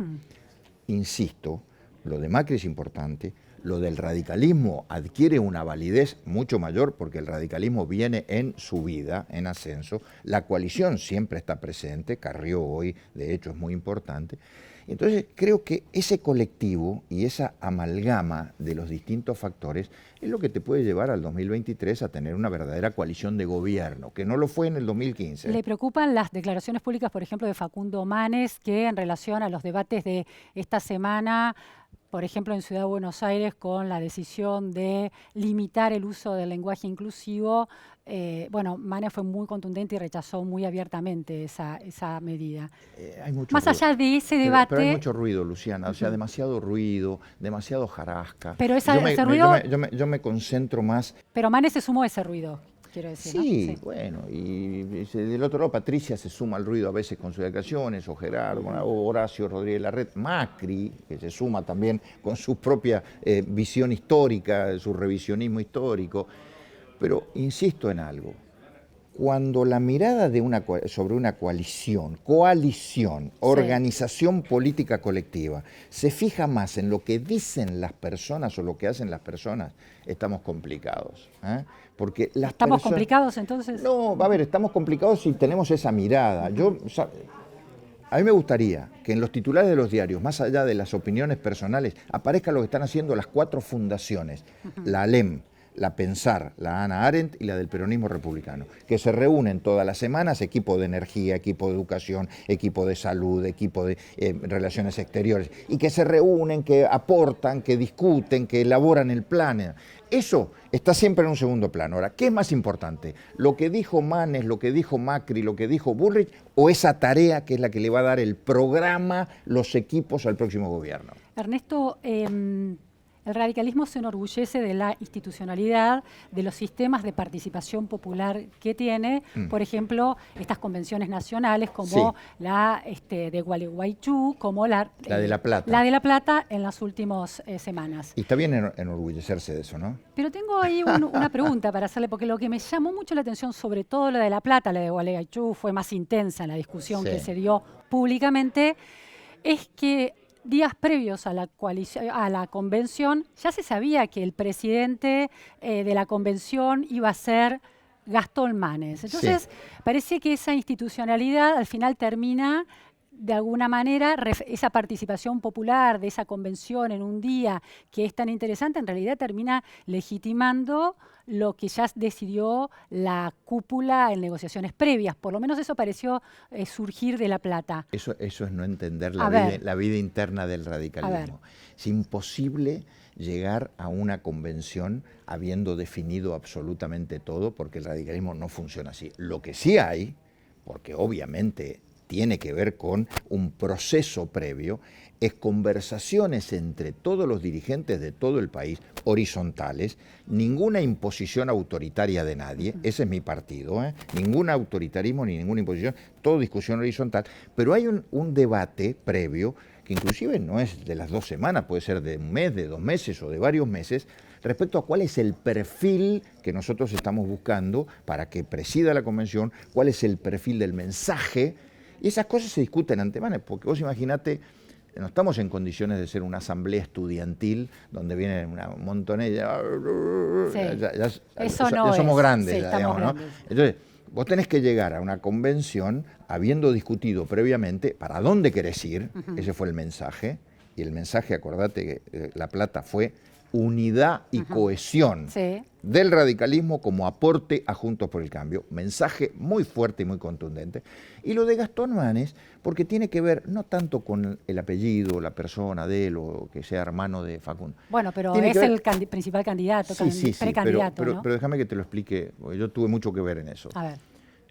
insisto, lo de Macri es importante, lo del radicalismo adquiere una validez mucho mayor porque el radicalismo viene en subida, en ascenso, la coalición siempre está presente, Carrió hoy de hecho es muy importante. Entonces creo que ese colectivo y esa amalgama de los distintos factores es lo que te puede llevar al 2023 a tener una verdadera coalición de gobierno, que no lo fue en el 2015. ¿Le preocupan las declaraciones públicas, por ejemplo, de Facundo Manes, que en relación a los debates de esta semana, por ejemplo, en Ciudad de Buenos Aires, con la decisión de limitar el uso del lenguaje inclusivo, Manes fue muy contundente y rechazó muy abiertamente esa medida? Hay mucho Más ruido. allá de ese debate... Pero hay mucho ruido, Luciana, o sea, demasiado ruido, demasiado jarasca. Pero ese ruido... Yo me concentro más... Pero Manes se sumó a ese ruido. Decir, sí, ¿no? Sí, bueno, y del otro lado Patricia se suma al ruido a veces con sus declaraciones, o Gerardo, o Horacio Rodríguez Larreta, Macri, que se suma también con su propia visión histórica, su revisionismo histórico. Pero insisto en algo, cuando la mirada sobre una coalición, organización política colectiva, se fija más en lo que dicen las personas o lo que hacen las personas, estamos complicados. Porque ¿Estamos complicados entonces? No, a ver, estamos complicados si tenemos esa mirada. A mí me gustaría que en los titulares de los diarios, más allá de las opiniones personales, aparezca lo que están haciendo las 4 fundaciones, la ALEM, la Pensar, la Hannah Arendt y la del peronismo republicano, que se reúnen todas las semanas, equipo de energía, equipo de educación, equipo de salud, equipo de relaciones exteriores, y que se reúnen, que aportan, que discuten, que elaboran el plan. Eso está siempre en un segundo plano. Ahora, ¿qué es más importante? ¿Lo que dijo Manes, lo que dijo Macri, lo que dijo Bullrich, o esa tarea que es la que le va a dar el programa, los equipos al próximo gobierno? Ernesto, el radicalismo se enorgullece de la institucionalidad, de los sistemas de participación popular que tiene, por ejemplo, estas convenciones nacionales como la de Gualeguaychú, como la de La Plata. La de La Plata en las últimas semanas. Y está bien enorgullecerse de eso, ¿no? Pero tengo ahí una pregunta para hacerle, porque lo que me llamó mucho la atención, sobre todo la de La Plata, la de Gualeguaychú, fue más intensa en la discusión que se dio públicamente, es que días previos a la convención, ya se sabía que el presidente de la convención iba a ser Gastón Manes. Entonces, parece que esa institucionalidad al final termina, de alguna manera, esa participación popular de esa convención en un día que es tan interesante, en realidad termina legitimando lo que ya decidió la cúpula en negociaciones previas. Por lo menos eso pareció surgir de La Plata. Eso es no entender la vida interna del radicalismo. Es imposible llegar a una convención habiendo definido absolutamente todo, porque el radicalismo no funciona así. Lo que sí hay, porque obviamente tiene que ver con un proceso previo, es conversaciones entre todos los dirigentes de todo el país, horizontales, ninguna imposición autoritaria de nadie, ese es mi partido, ningún autoritarismo ni ninguna imposición, todo discusión horizontal, pero hay un debate previo, que inclusive no es de las 2 semanas, puede ser de un mes, de 2 meses o de varios meses, respecto a cuál es el perfil que nosotros estamos buscando para que presida la convención, cuál es el perfil del mensaje. Y esas cosas se discuten antemano, porque vos imaginate, no estamos en condiciones de ser una asamblea estudiantil donde vienen una montonella, ya somos grandes, digamos, ¿no? Entonces, vos tenés que llegar a una convención habiendo discutido previamente para dónde querés ir, ese fue el mensaje, y el mensaje, acordate que La Plata fue unidad y cohesión del radicalismo como aporte a Juntos por el Cambio. Mensaje muy fuerte y muy contundente. Y lo de Gastón Manes, porque tiene que ver no tanto con el apellido, la persona de él o que sea hermano de Facundo. Bueno, pero es el principal candidato, precandidato, pero déjame que te lo explique, porque yo tuve mucho que ver en eso. A ver.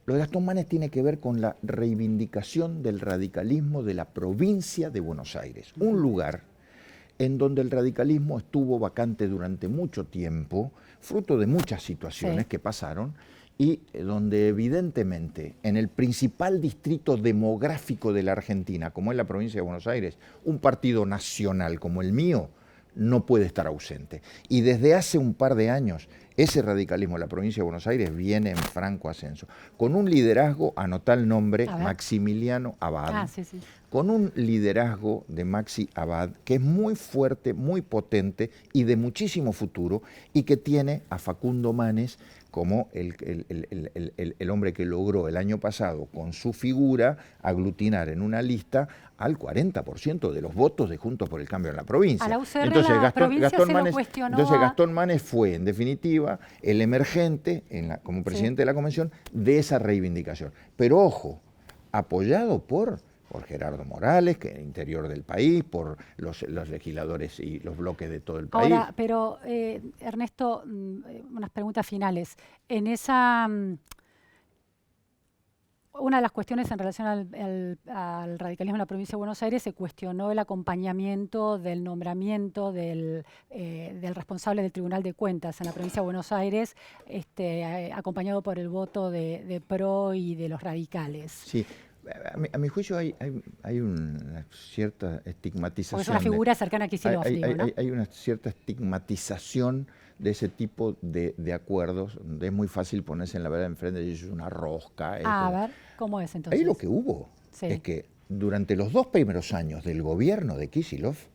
Lo de Gastón Manes tiene que ver con la reivindicación del radicalismo de la provincia de Buenos Aires, un lugar en donde el radicalismo estuvo vacante durante mucho tiempo, fruto de muchas situaciones que pasaron, y donde evidentemente en el principal distrito demográfico de la Argentina, como es la provincia de Buenos Aires, un partido nacional como el mío no puede estar ausente. Y desde hace un par de años ese radicalismo en la provincia de Buenos Aires viene en franco ascenso, con un liderazgo, anotá el nombre, Maximiliano Abad, con un liderazgo de Maxi Abad que es muy fuerte, muy potente y de muchísimo futuro, y que tiene a Facundo Manes como el hombre que logró el año pasado con su figura aglutinar en una lista al 40% de los votos de Juntos por el Cambio en la provincia. A la UCR entonces Gastón Manes fue, en definitiva, el emergente como presidente de la convención de esa reivindicación. Pero ojo, apoyado por Gerardo Morales, que es el interior del país, por los legisladores y los bloques de todo el país. Ahora, pero Ernesto, unas preguntas finales. En esa... Una de las cuestiones en relación al radicalismo en la provincia de Buenos Aires, se cuestionó el acompañamiento del nombramiento del responsable del Tribunal de Cuentas en la provincia de Buenos Aires, acompañado por el voto de PRO y de los radicales. Sí. A mi juicio hay una cierta estigmatización. Porque es una figura cercana a Kicillof, ¿no? Hay una cierta estigmatización de ese tipo de acuerdos, donde es muy fácil ponerse en la verdad enfrente y decir, es una rosca. A ver, ¿cómo es entonces? Ahí lo que hubo es que durante los 2 primeros años del gobierno de Kicillof,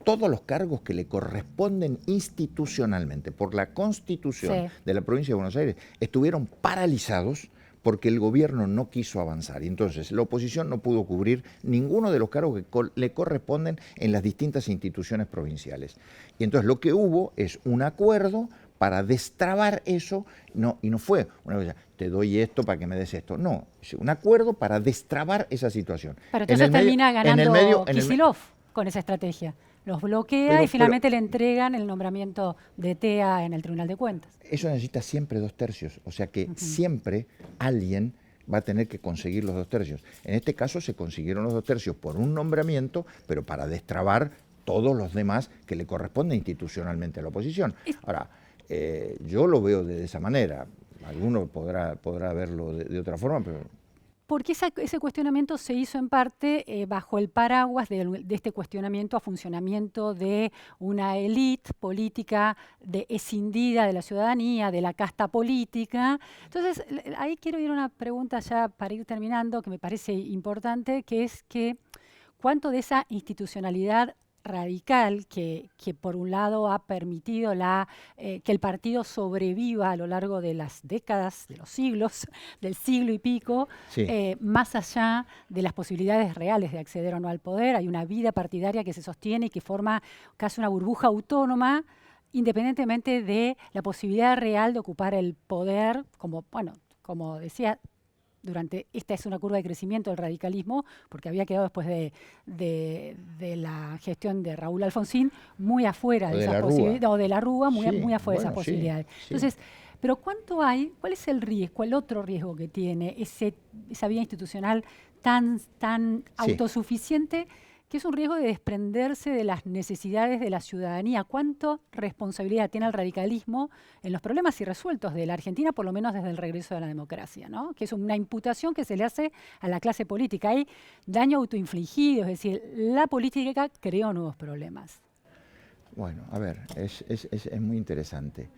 todos los cargos que le corresponden institucionalmente por la Constitución de la provincia de Buenos Aires estuvieron paralizados porque el gobierno no quiso avanzar. Y entonces la oposición no pudo cubrir ninguno de los cargos que le corresponden en las distintas instituciones provinciales. Y entonces lo que hubo es un acuerdo para destrabar eso, y no fue una cosa, te doy esto para que me des esto, no, es un acuerdo para destrabar esa situación. Pero entonces termina ganando Kicillof con esa estrategia. Los bloquea y finalmente le entregan el nombramiento de TEA en el Tribunal de Cuentas. Eso necesita siempre 2/3, o sea que siempre alguien va a tener que conseguir los 2/3. En este caso se consiguieron los 2/3 por un nombramiento, pero para destrabar todos los demás que le corresponde institucionalmente a la oposición. Ahora, yo lo veo de esa manera. Alguno podrá verlo de otra forma, pero... Porque ese cuestionamiento se hizo en parte bajo el paraguas de este cuestionamiento a funcionamiento de una élite política escindida de la ciudadanía, de la casta política. Entonces, ahí quiero ir a una pregunta ya para ir terminando, que me parece importante, que es que cuánto de esa institucionalidad radical que por un lado ha permitido que el partido sobreviva a lo largo de las décadas, de los siglos, del siglo y pico, más allá de las posibilidades reales de acceder o no al poder. Hay una vida partidaria que se sostiene y que forma casi una burbuja autónoma, independientemente de la posibilidad real de ocupar el poder, como decía, esta es una curva de crecimiento del radicalismo, porque había quedado después de la gestión de Raúl Alfonsín muy afuera de esas posibilidades, o de la Rúa, muy afuera de esas posibilidades. Entonces, pero ¿cuánto hay? ¿Cuál es el riesgo, el otro riesgo que tiene esa vía institucional tan autosuficiente, que es un riesgo de desprenderse de las necesidades de la ciudadanía? ¿Cuánto responsabilidad tiene el radicalismo en los problemas irresueltos de la Argentina, por lo menos desde el regreso de la democracia, ¿no? Que es una imputación que se le hace a la clase política. Hay daño autoinfligido, es decir, la política creó nuevos problemas. Bueno, a ver, es muy interesante.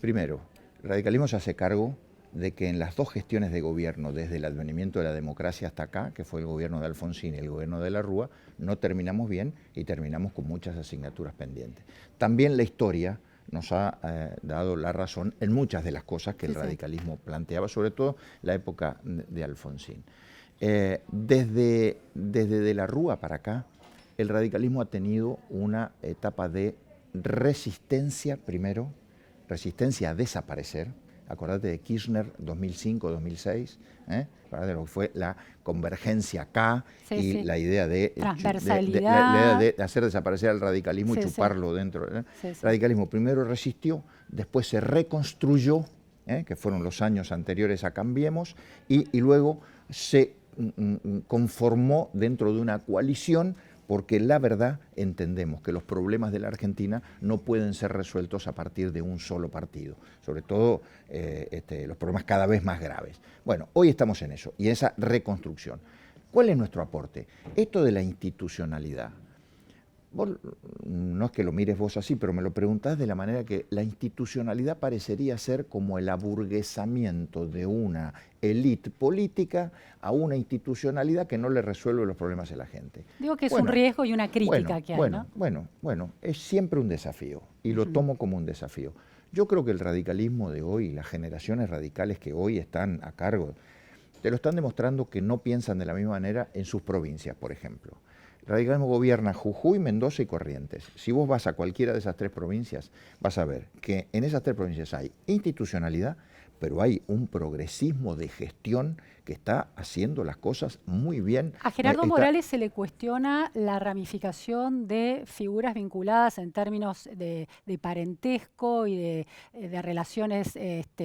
Primero, el radicalismo se hace cargo de que en las dos gestiones de gobierno, desde el advenimiento de la democracia hasta acá, que fue el gobierno de Alfonsín y el gobierno de la Rúa, no terminamos bien y terminamos con muchas asignaturas pendientes. También la historia nos ha dado la razón en muchas de las cosas que el radicalismo planteaba, sobre todo la época de Alfonsín. Desde de la Rúa para acá, el radicalismo ha tenido una etapa de resistencia, primero, resistencia a desaparecer. Acordate de Kirchner 2005-2006, de lo que fue la convergencia acá la idea de transversalidad, de hacer desaparecer al radicalismo y chuparlo dentro. El radicalismo primero resistió, después se reconstruyó, que fueron los años anteriores a Cambiemos, y luego se conformó dentro de una coalición, porque la verdad entendemos que los problemas de la Argentina no pueden ser resueltos a partir de un solo partido, sobre todo los problemas cada vez más graves. Bueno, hoy estamos en eso, y esa reconstrucción. ¿Cuál es nuestro aporte? Esto de la institucionalidad. Vos, no es que lo mires vos así, pero me lo preguntás de la manera que la institucionalidad parecería ser como el aburguesamiento de una élite política a una institucionalidad que no le resuelve los problemas de la gente. Digo que es un riesgo y una crítica que hay, ¿no? Bueno, es siempre un desafío y lo tomo como un desafío. Yo creo que el radicalismo de hoy, las generaciones radicales que hoy están a cargo, te lo están demostrando que no piensan de la misma manera en sus provincias, por ejemplo. El radicalismo gobierna Jujuy, Mendoza y Corrientes. Si vos vas a cualquiera de esas tres provincias, vas a ver que en esas tres provincias hay institucionalidad, pero hay un progresismo de gestión que está haciendo las cosas muy bien. A Gerardo Morales se le cuestiona la ramificación de figuras vinculadas en términos de parentesco y de relaciones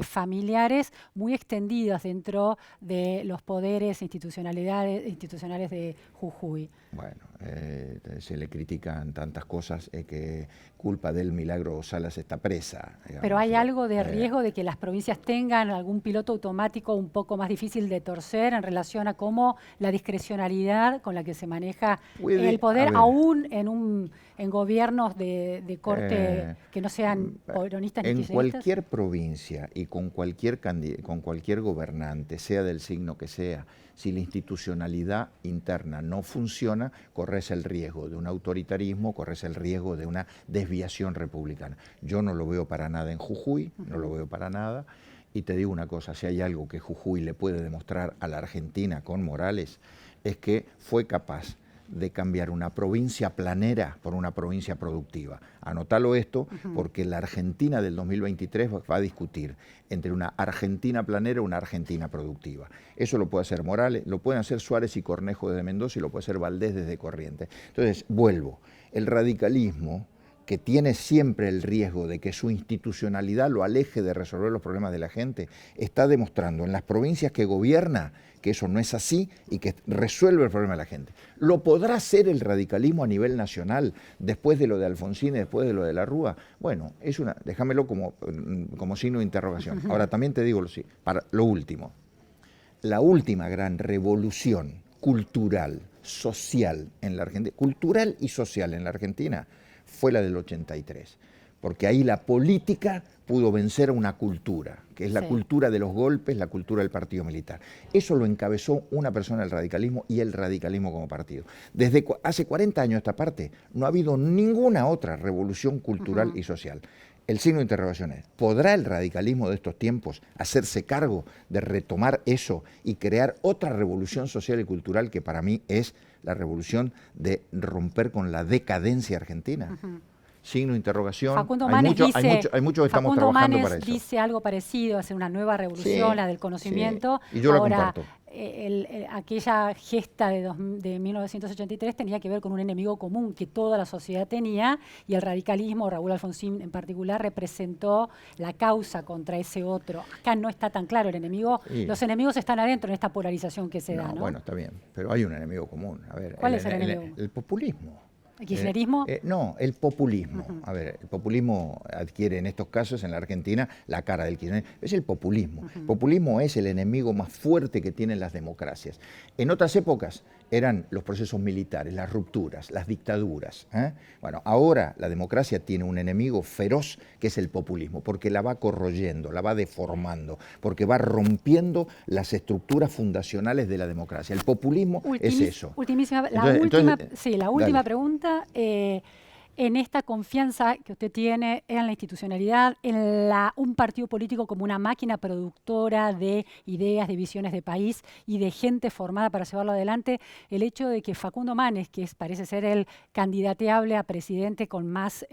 familiares muy extendidas dentro de los poderes institucionales de Jujuy. Bueno, se le critican tantas cosas que culpa del Milagro Salas está presa. Digamos. Pero hay algo de riesgo de que las provincias tengan algún piloto automático un poco más difícil de torcer en relación a cómo la discrecionalidad con la que se maneja el poder, aún en gobiernos de corte que no sean peronistas ni kirchneristas. En cualquier provincia y con cualquier gobernante, sea del signo que sea, si la institucionalidad interna no funciona, corres el riesgo de un autoritarismo, corres el riesgo de una desviación republicana. Yo no lo veo para nada en Jujuy, no lo veo para nada. Y te digo una cosa, si hay algo que Jujuy le puede demostrar a la Argentina con Morales, es que fue capaz de cambiar una provincia planera por una provincia productiva. Anótalo esto, porque la Argentina del 2023 va a discutir entre una Argentina planera y una Argentina productiva. Eso lo puede hacer Morales, lo pueden hacer Suárez y Cornejo desde Mendoza y lo puede hacer Valdés desde Corrientes. Entonces, vuelvo, el radicalismo, que tiene siempre el riesgo de que su institucionalidad lo aleje de resolver los problemas de la gente, está demostrando en las provincias que gobierna que eso no es así y que resuelve el problema de la gente. ¿Lo podrá hacer el radicalismo a nivel nacional después de lo de Alfonsín y después de lo de la Rúa? Bueno, déjamelo como signo de interrogación. Ahora también te digo para lo último. La última gran revolución cultural, social en la Argentina, cultural y social en la Argentina, fue la del 83, porque ahí la política pudo vencer a una cultura, que es la cultura de los golpes, la cultura del partido militar. Eso lo encabezó una persona del radicalismo y el radicalismo como partido. Desde hace 40 años a esta parte no ha habido ninguna otra revolución cultural y social. El signo de interrogación es, ¿podrá el radicalismo de estos tiempos hacerse cargo de retomar eso y crear otra revolución social y cultural que para mí es la revolución de romper con la decadencia argentina? Signo de interrogación. Facundo Manes hay mucho que estamos trabajando para eso. Dice algo parecido, hacer una nueva revolución, la del conocimiento. Sí. Y yo ahora, la comparto. Aquella gesta de 1983 tenía que ver con un enemigo común que toda la sociedad tenía, y el radicalismo, Raúl Alfonsín en particular, representó la causa contra ese otro. Acá no está tan claro el enemigo. Los enemigos están adentro en esta polarización que se da, ¿no? Bueno, está bien, pero hay un enemigo común. A ver, ¿cuál es el enemigo? El populismo. ¿El kirchnerismo? No, el populismo. A ver, el populismo adquiere en estos casos en la Argentina la cara del kirchnerismo. Es el populismo. El populismo es el enemigo más fuerte que tienen las democracias. En otras épocas eran los procesos militares, las rupturas, las dictaduras. Bueno, ahora la democracia tiene un enemigo feroz que es el populismo, porque la va corroyendo, la va deformando, porque va rompiendo las estructuras fundacionales de la democracia. El populismo es eso. La última pregunta. En esta confianza que usted tiene en la institucionalidad, en un partido político como una máquina productora de ideas, de visiones de país y de gente formada para llevarlo adelante, el hecho de que Facundo Manes, que parece ser el candidateable a presidente con más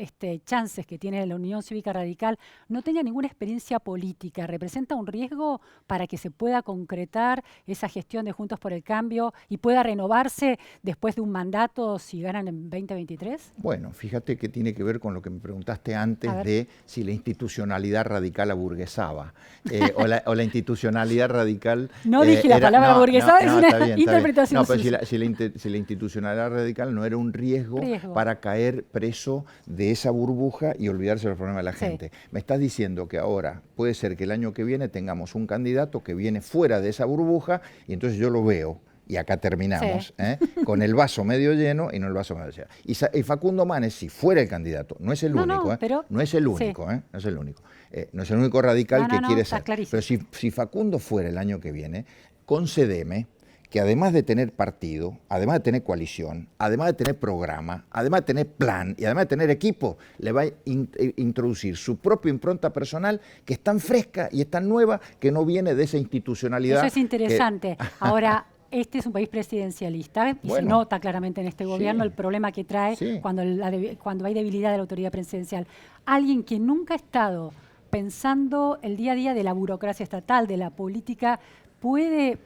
chances que tiene la Unión Cívica Radical, no tenga ninguna experiencia política, ¿representa un riesgo para que se pueda concretar esa gestión de Juntos por el Cambio y pueda renovarse después de un mandato si ganan en 2023? Bueno, fíjate que tiene que ver con lo que me preguntaste antes de si la institucionalidad radical aburguesaba o la institucionalidad radical... No dije la palabra aburguesaba, es una interpretación. No, pero si la institucionalidad radical no era un riesgo para caer preso de esa burbuja y olvidarse de los problemas de la gente. Me estás diciendo que ahora puede ser que el año que viene tengamos un candidato que viene fuera de esa burbuja y entonces yo lo veo. Y acá terminamos, con el vaso medio lleno y no el vaso medio lleno. Y Facundo Manes, si fuera el candidato, no es el único, no es el único, no es el único. No es el único radical que quiere ser. Pero si Facundo fuera el año que viene, concédeme que además de tener partido, además de tener coalición, además de tener programa, además de tener plan y además de tener equipo, le va a introducir su propia impronta personal que es tan fresca y es tan nueva que no viene de esa institucionalidad. Eso es interesante. Ahora... Este es un país presidencialista y se nota claramente en este gobierno el problema que trae cuando hay debilidad de la autoridad presidencial. Alguien que nunca ha estado pensando el día a día de la burocracia estatal, de la política, ¿puede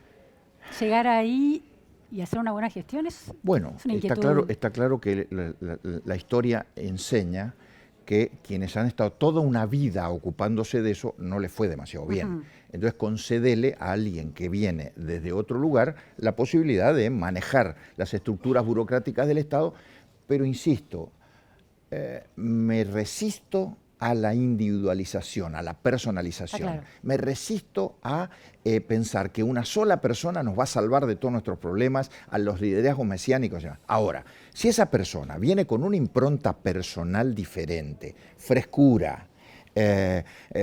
llegar ahí y hacer una buena gestión? Bueno, está claro que la historia enseña que quienes han estado toda una vida ocupándose de eso no les fue demasiado bien. Entonces concédele a alguien que viene desde otro lugar la posibilidad de manejar las estructuras burocráticas del Estado, pero insisto, me resisto a la individualización, a la personalización. Me resisto a pensar que una sola persona nos va a salvar de todos nuestros problemas, a los liderazgos mesiánicos. Ahora, si esa persona viene con una impronta personal diferente, frescura,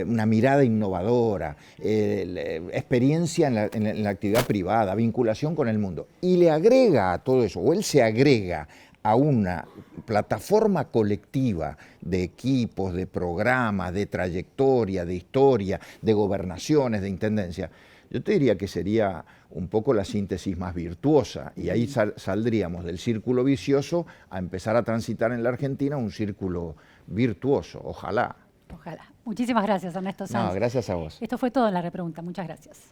una mirada innovadora, experiencia en la actividad privada, vinculación con el mundo, y le agrega a todo eso, o él se agrega a una plataforma colectiva de equipos, de programas, de trayectoria, de historia, de gobernaciones, de intendencia, yo te diría que sería un poco la síntesis más virtuosa, y ahí saldríamos del círculo vicioso a empezar a transitar en la Argentina un círculo virtuoso, ojalá. Ojalá. Muchísimas gracias, Ernesto Sanz. No, gracias a vos. Esto fue todo en la repregunta. Muchas gracias.